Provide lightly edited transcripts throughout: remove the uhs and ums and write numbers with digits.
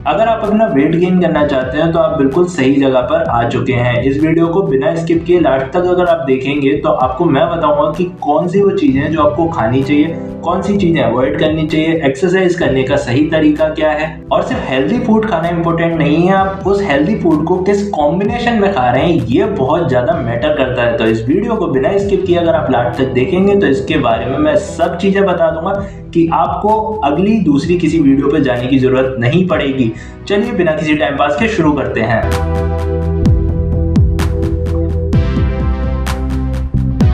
अगर आप अपना वेट गेन करना चाहते हैं तो आप बिल्कुल सही जगह पर आ चुके हैं। इस वीडियो को बिना स्किप किए लास्ट तक अगर आप देखेंगे तो आपको मैं बताऊंगा कि कौन सी वो चीजें हैं जो आपको खानी चाहिए, कौन सी चीजें अवॉइड करनी चाहिए, एक्सरसाइज करने का सही तरीका क्या है। और सिर्फ हेल्दी फूड खाना इंपॉर्टेंट नहीं है, आप उस हेल्दी फूड को किस कॉम्बिनेशन में खा रहे हैं ये बहुत ज्यादा मैटर करता है। तो इस वीडियो को बिना स्किप किए अगर आप लास्ट तक देखेंगे तो इसके बारे में मैं सब चीजें बता दूंगा कि आपको अगली दूसरी किसी वीडियो पर जाने की जरूरत नहीं पड़ेगी। चलिए बिना किसी टाइम पास के शुरू करते हैं।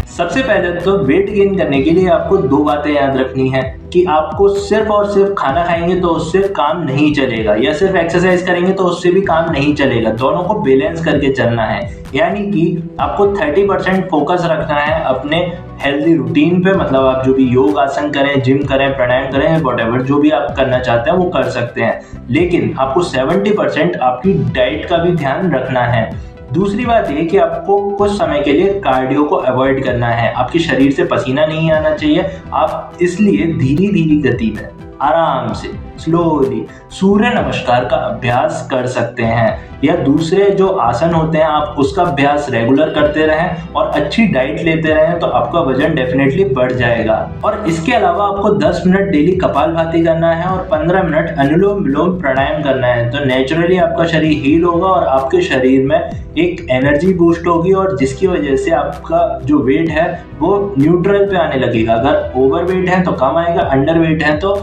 सबसे पहले तो वेट गेन करने के लिए आपको दो बातें याद रखनी है कि आपको सिर्फ और सिर्फ खाना खाएंगे तो उससे काम नहीं चलेगा, या सिर्फ एक्सरसाइज करेंगे तो उससे भी काम नहीं चलेगा। दोनों को बैलेंस करके चलना है, यानी कि आपको 30% फोकस रखना है अपने हेल्दी रूटीन पे। मतलब आप जो भी योग आसन करें, जिम करें, प्राणायाम करें, व्हाटएवर जो भी आप करना चाहते हैं वो कर सकते हैं, लेकिन आपको 70% आपकी डाइट का भी ध्यान रखना है। दूसरी बात ये कि आपको कुछ समय के लिए कार्डियो को अवॉइड करना है। आपके शरीर से पसीना नहीं आना चाहिए, आप इसलिए धीरे धीरे गति में आराम से स्लोली सूर्य नमस्कार का अभ्यास कर सकते हैं, या दूसरे जो आसन होते हैं आप उसका अभ्यास रेगुलर करते रहें और अच्छी डाइट लेते रहें तो आपका वजन डेफिनेटली बढ़ जाएगा। और इसके अलावा आपको 10 मिनट डेली कपालभाति करना है और 15 मिनट अनुलोम विलोम प्राणायाम करना है। तो नेचुरली आपका शरीर हील होगा और आपके शरीर में एक एनर्जी बूस्ट होगी, और जिसकी वजह से आपका जो वेट है वो न्यूट्रल पे आने लगेगा। अगर ओवर वेट है तो कम आएगा, अंडर वेट है तो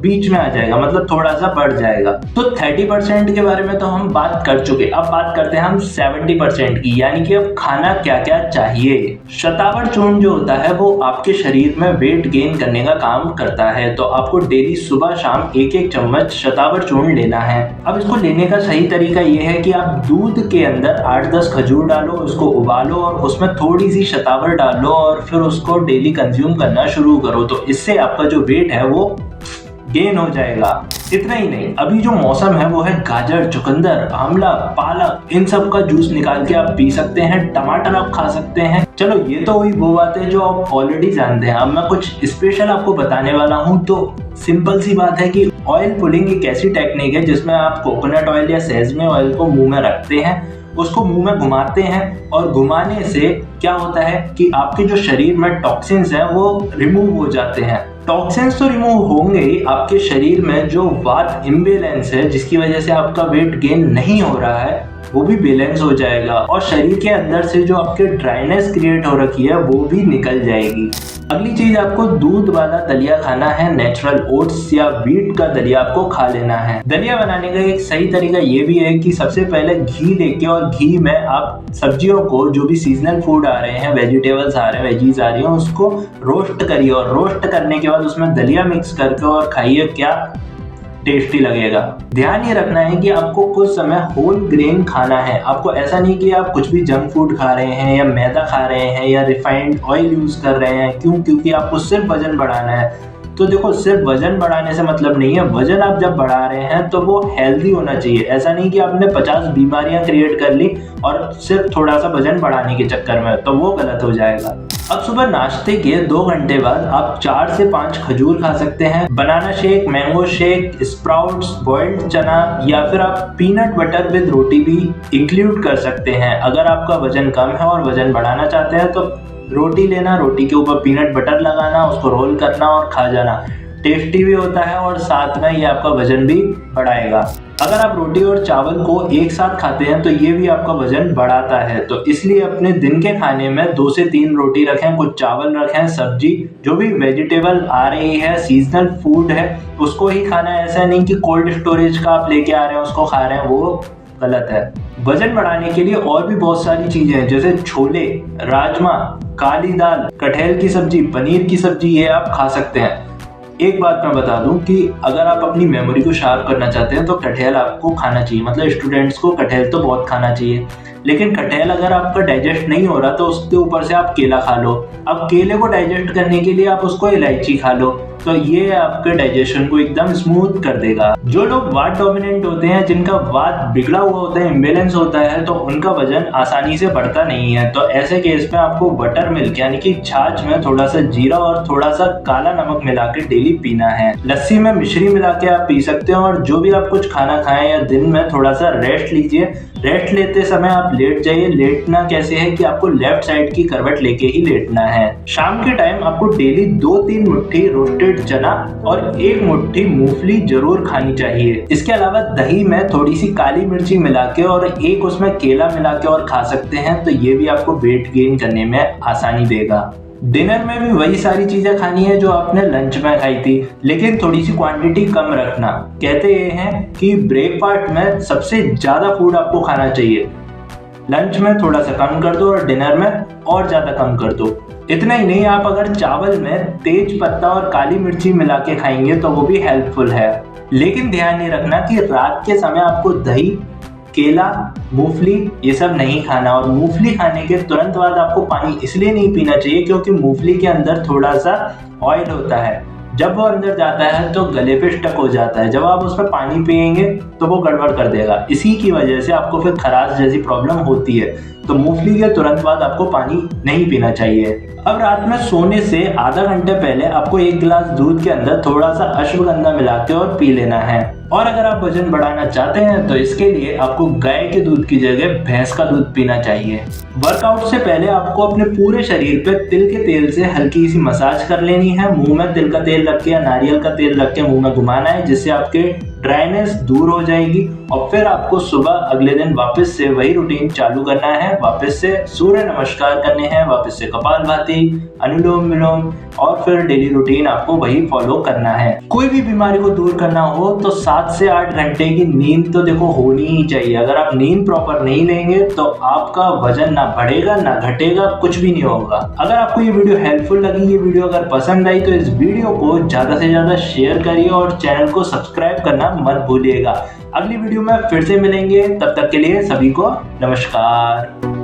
बीच में आ जाएगा, मतलब थोड़ा सा बढ़ जाएगा। तो 30% के बारे में तो हम बात कर चुके, अब बात करते हैं हम 70% की, यानी कि अब खाना क्या क्या चाहिए। शतावर चूर्ण जो होता है वो आपके शरीर में वेट गेन करने का काम करता है, तो आपको डेली सुबह शाम 1-1 चम्मच शतावर चूर्ण लेना है। अब इसको लेने का सही तरीका ये है कि आप दूध के अंदर 8-10 खजूर डालो, उसको उबालो और उसमें थोड़ी सी शतावर डालो और फिर उसको डेली कंज्यूम करना शुरू करो। तो इससे आपका जो वेट है वो गेन हो जाएगा। इतना ही नहीं, अभी जो मौसम है वो है गाजर, चुकंदर, आंवला, पालक, इन सब का जूस निकाल के आप पी सकते हैं। टमाटर आप खा सकते हैं। चलो ये तो हुई वो बातें जो आप ऑलरेडी जानते हैं। अब मैं कुछ स्पेशल आपको बताने वाला हूँ। तो सिंपल सी बात है कि ऑयल पुलिंग एक ऐसी टेक्निक है जिसमें आप कोकोनट ऑयल या सेसमे ऑयल को मुंह में रखते हैं, उसको मुंह में घुमाते हैं, और घुमाने से क्या होता है कि आपके जो शरीर में टॉक्सिन्स हैं वो रिमूव हो जाते हैं। टॉक्सिन्स तो रिमूव होंगे ही, आपके शरीर में जो वात इम्बैलेंस है जिसकी वजह से आपका वेट गेन नहीं हो रहा है वो भी बैलेंस हो जाएगा, और शरीर के अंदर से जो आपके ड्राइनेस क्रिएट हो रखी है वो भी निकल जाएगी। अगली चीज, आपको दूध वाला दलिया खाना है। नेचुरल ओट्स या व्हीट का दलिया आपको खा लेना है। दलिया बनाने का एक सही तरीका ये भी है कि सबसे पहले घी लेके, और घी में आप सब्जियों को, जो भी सीजनल फूड आ रहे हैं, वेजिटेबल्स आ रहे हैं, वेजीज आ रही हैं, उसको रोस्ट करिए, और रोस्ट करने के बाद उसमें दलिया मिक्स करके और खाइए, क्या टेस्टी लगेगा। ध्यान ये रखना है कि आपको कुछ समय होल ग्रेन खाना है। आपको ऐसा नहीं कि आप कुछ भी जंक फूड खा रहे हैं या मैदा खा रहे हैं या रिफाइंड ऑयल यूज कर रहे हैं। क्यों? क्योंकि आपको सिर्फ वजन बढ़ाना है। तो देखो, सिर्फ वजन बढ़ाने से मतलब नहीं है। वजन आप जब बढ़ा रहे हैं तो वो हेल्दी होना चाहिए। ऐसा नहीं कि आपने 50 बीमारियां क्रिएट कर ली और सिर्फ थोड़ा सा वजन बढ़ाने के चक्कर में, तो वो गलत हो जाएगा। अब सुबह नाश्ते के 2 घंटे बाद आप 4 से 5 खजूर खा सकते हैं। Banana shake, mango shake, sprouts, boiled चना, या फिर आप पीनट बटर विद रोटी भी इंक्लूड कर सकते हैं। अगर आपका वजन कम है और वजन बढ़ाना चाहते हैं तो रोटी लेना, रोटी के ऊपर पीनट बटर लगाना, उसको रोल करना और खा जाना। टेस्टी भी होता है और साथ में ये आपका वजन भी बढ़ाएगा। अगर आप रोटी और चावल को एक साथ खाते हैं तो ये भी आपका वजन बढ़ाता है। तो इसलिए अपने दिन के खाने में 2 से 3 रोटी रखें, कुछ चावल रखें, सब्जी, जो भी वेजिटेबल आ रही है, सीजनल फूड है, उसको ही खाना है। ऐसा नहीं कि कोल्ड स्टोरेज का आप लेके आ रहे हैं उसको खा रहे हैं, वो गलत है। वजन बढ़ाने के लिए और भी बहुत सारी चीजें हैं, जैसे छोले, राजमा, काली दाल, कटहल की सब्जी, पनीर की सब्जी, ये आप खा सकते हैं। एक बात मैं बता दूं कि अगर आप अपनी मेमोरी को शार्प करना चाहते हैं तो कटहल आपको खाना चाहिए। मतलब स्टूडेंट्स को कटहल तो बहुत खाना चाहिए। लेकिन कटहल अगर आपका डाइजेस्ट नहीं हो रहा तो उसके ऊपर से आप केला खा लो। अब केले को डाइजेस्ट करने के लिए आप उसको इलायची खा लो, तो ये आपके डाइजेशन को एकदम स्मूथ कर देगा। जो लोग वात डोमिनेंट होते हैं, जिनका वात बिगड़ा हुआ होता है, इम्बेलेंस होता है, तो उनका वजन आसानी से बढ़ता नहीं है। तो ऐसे केस में आपको बटर मिल्क यानी कि छाछ में थोड़ा सा जीरा और थोड़ा सा काला नमक मिला के डेली पीना है। लस्सी में मिश्री मिला के आप पी सकते हो। और जो भी आप कुछ खाना खाएं या दिन में थोड़ा सा रेस्ट लीजिए। रेस्ट लेते समय आप लेट जाइए। लेटना कैसे है कि आपको लेफ्ट साइड की करवट लेके ही लेटना है। शाम के टाइम आपको डेली 2-3 मुट्ठी रोस्टेड चना और 1 मुट्ठी मूंगफली जरूर खानी चाहिए। इसके अलावा दही में थोड़ी सी काली मिर्ची मिला के और एक उसमें केला मिला के और खा सकते हैं, तो ये भी आपको वेट गेन करने में आसानी देगा। डिनर में भी वही सारी चीजें खानी है जो आपने लंच में खाई थी, लेकिन थोड़ी सी क्वांटिटी कम रखना। कहते ये हैं कि ब्रेकफास्ट में सबसे ज्यादा फूड आपको खाना चाहिए, लंच में थोड़ा सा कम कर दो और डिनर में और ज्यादा कम कर दो। इतना ही नहीं, आप अगर चावल में तेज पत्ता और काली मिर्ची मिला के खाएंगे तो वो भी हेल्पफुल है। लेकिन ध्यान ये रखना कि रात के समय आपको दही, केला, मूंगफली ये सब नहीं खाना। और मूंगफली खाने के तुरंत बाद आपको पानी इसलिए नहीं पीना चाहिए क्योंकि मूंगफली के अंदर थोड़ा सा ऑयल होता है। जब वो अंदर जाता है तो गले पे स्टक हो जाता है। जब आप उसमें पानी पिएंगे तो वो गड़बड़ कर देगा। इसी की वजह से आपको फिर खराश जैसी प्रॉब्लम होती है। तो मूंगफली के तुरंत बाद आपको पानी नहीं पीना चाहिए। अब रात में सोने से आधा घंटे पहले आपको 1 गिलास दूध के अंदर थोड़ा सा अश्वगंधा मिला के और पी लेना है। और अगर आप वजन बढ़ाना चाहते हैं तो इसके लिए आपको गाय के दूध की जगह भैंस का दूध पीना चाहिए। वर्कआउट से पहले आपको अपने पूरे शरीर पे तिल के तेल से हल्की सी मसाज कर लेनी है। मुंह में तिल का तेल रख के या नारियल का तेल रख के मुंह में घुमाना है, जिससे आपके ड्राइनेस दूर हो जाएगी। और फिर आपको सुबह अगले दिन वापस से वही रूटीन चालू करना है। वापस से सूर्य नमस्कार करने हैं, वापस से कपालभाति, अनुलोम विलोम और फिर डेली रूटीन आपको वही फॉलो करना है। कोई भी बीमारी को दूर करना हो तो 7 से 8 घंटे की नींद तो देखो होनी ही चाहिए। अगर आप नींद प्रॉपर नहीं लेंगे तो आपका वजन ना बढ़ेगा ना घटेगा, कुछ भी नहीं होगा। अगर आपको ये वीडियो हेल्पफुल लगी, ये वीडियो अगर पसंद आई तो इस वीडियो को ज्यादा से ज्यादा शेयर करिए और चैनल को सब्सक्राइब करना मत भूलिएगा। अगली वीडियो में फिर से मिलेंगे, तब तक के लिए सभी को नमस्कार।